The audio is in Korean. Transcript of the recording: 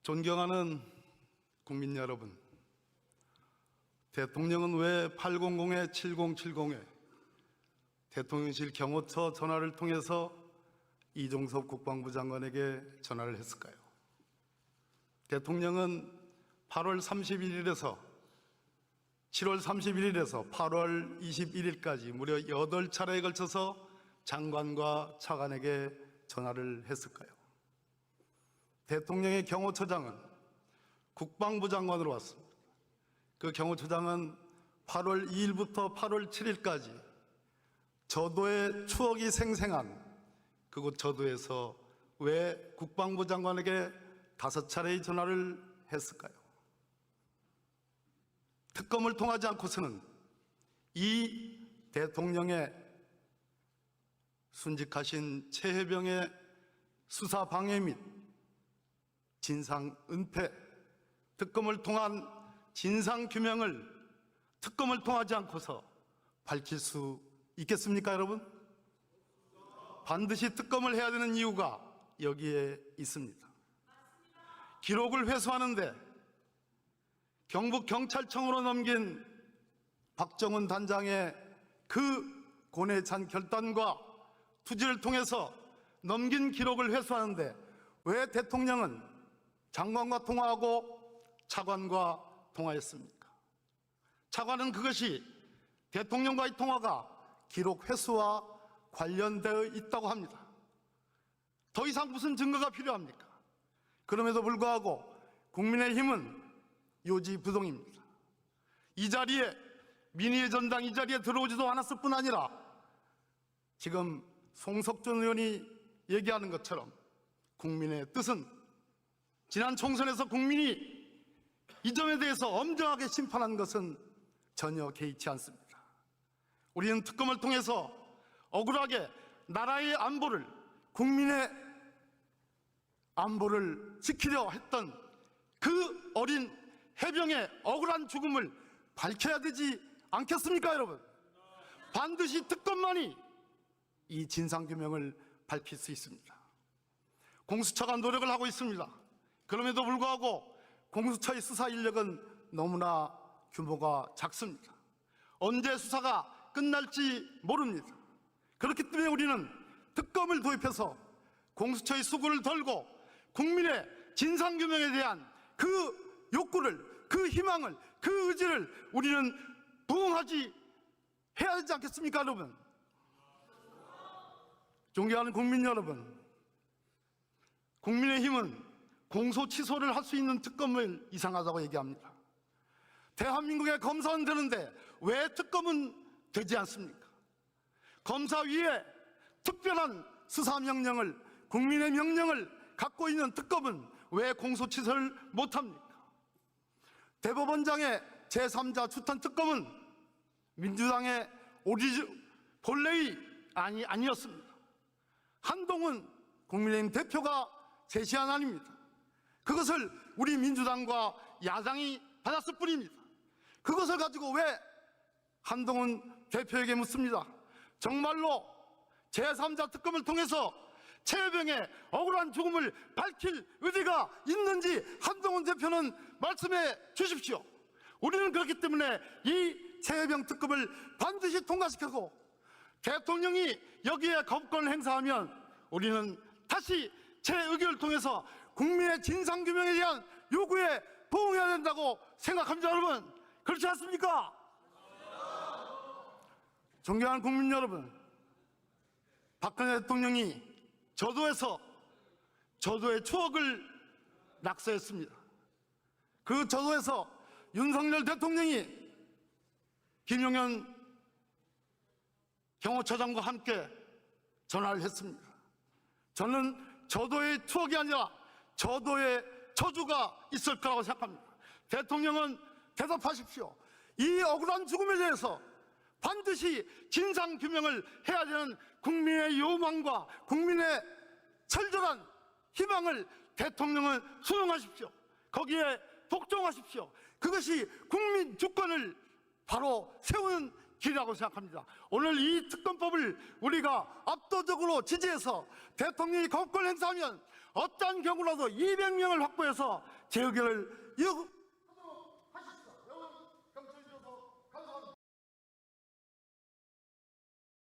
존경하는 국민 여러분, 대통령은 왜 800-7070에 대통령실 경호처 전화를 통해서 이종섭 국방부 장관에게 전화를 했을까요? 대통령은 8월 31일에서 7월 31일에서 8월 21일까지 무려 8차례에 걸쳐서 장관과 차관에게 전화를 했을까요? 대통령의 경호처장은 국방부 장관으로 왔습니다. 그 경호처장은 8월 2일부터 8월 7일까지 저도의 추억이 생생한 그곳 저도에서 왜 국방부 장관에게 5차례의 전화를 했을까요? 특검을 통하지 않고서는 이 대통령의 순직하신 최혜병의 수사 방해 및 진상 은폐, 특검을 통한 진상 규명을 특검을 통하지 않고서 밝힐 수 있겠습니까, 여러분? 반드시 특검을 해야 되는 이유가 여기에 있습니다. 기록을 회수하는데 경북경찰청으로 넘긴 박정훈 단장의 그 고뇌 찬 결단과 투지를 통해서 넘긴 기록을 회수하는데 왜 대통령은 장관과 통화하고 차관과 통화했습니까? 차관은 그것이 대통령과의 통화가 기록 회수와 관련되어 있다고 합니다. 더 이상 무슨 증거가 필요합니까? 그럼에도 불구하고 국민의힘은 요지부동입니다. 이 자리에 민의의 전당 이 자리에 들어오지도 않았을 뿐 아니라 지금 송석준 의원이 얘기하는 것처럼 국민의 뜻은 지난 총선에서 국민이 이 점에 대해서 엄정하게 심판한 것은 전혀 개의치 않습니다. 우리는 특검을 통해서 억울하게 나라의 안보를, 국민의 안보를 지키려 했던 그 어린 해병의 억울한 죽음을 밝혀야 되지 않겠습니까, 여러분? 반드시 특검만이 이 진상규명을 밝힐 수 있습니다. 공수처가 노력을 하고 있습니다. 그럼에도 불구하고 공수처의 수사 인력은 너무나 규모가 작습니다. 언제 수사가 끝날지 모릅니다. 그렇기 때문에 우리는 특검을 도입해서 공수처의 수구를 덜고 국민의 진상규명에 대한 그 욕구를, 그 희망을, 그 의지를 우리는 부응하지 해야 되지 않겠습니까, 여러분? 존경하는 국민 여러분, 국민의힘은 공소 취소를 할 수 있는 특검을 이상하다고 얘기합니다. 대한민국의 검사는 되는데 왜 특검은 되지 않습니까? 검사위에 특별한 수사명령을, 국민의 명령을 갖고 있는 특검은 왜 공소 취소를 못합니까? 대법원장의 제3자 추천 특검은 민주당의 본래의 아니었습니다. 한동훈 국민의힘 대표가 제시한 안입니다. 그것을 우리 민주당과 야당이 받았을 뿐입니다. 그것을 가지고 왜 한동훈 대표에게 묻습니다. 정말로 제3자 특검을 통해서 최혜병의 억울한 죽음을 밝힐 의지가 있는지 한동훈 대표는 말씀해 주십시오. 우리는 그렇기 때문에 이 최혜병 특검을 반드시 통과시키고 대통령이 여기에 거부권을 행사하면 우리는 다시 제 의결을 통해서 국민의 진상규명에 대한 요구에 부응해야 된다고 생각합니다, 여러분. 그렇지 않습니까? 존경하는 국민 여러분, 박근혜 대통령이 저도에서 저도의 추억을 낙서했습니다. 그 저도에서 윤석열 대통령이 김용현 경호처장과 함께 전화를 했습니다. 저는 저도의 추억이 아니라 저도의 저주가 있을 거라고 생각합니다. 대통령은 대답하십시오. 이 억울한 죽음에 대해서 반드시 진상규명을 해야 되는 국민의 요망과 국민의 철저한 희망을 대통령은 수용하십시오. 거기에 복종하십시오. 그것이 국민 주권을 바로 세우는 길이라고 생각합니다. 오늘 이 특검법을 우리가 압도적으로 지지해서 대통령이 거부권 행사하면 어떠한 경우라도 200명을 확보해서 재의결을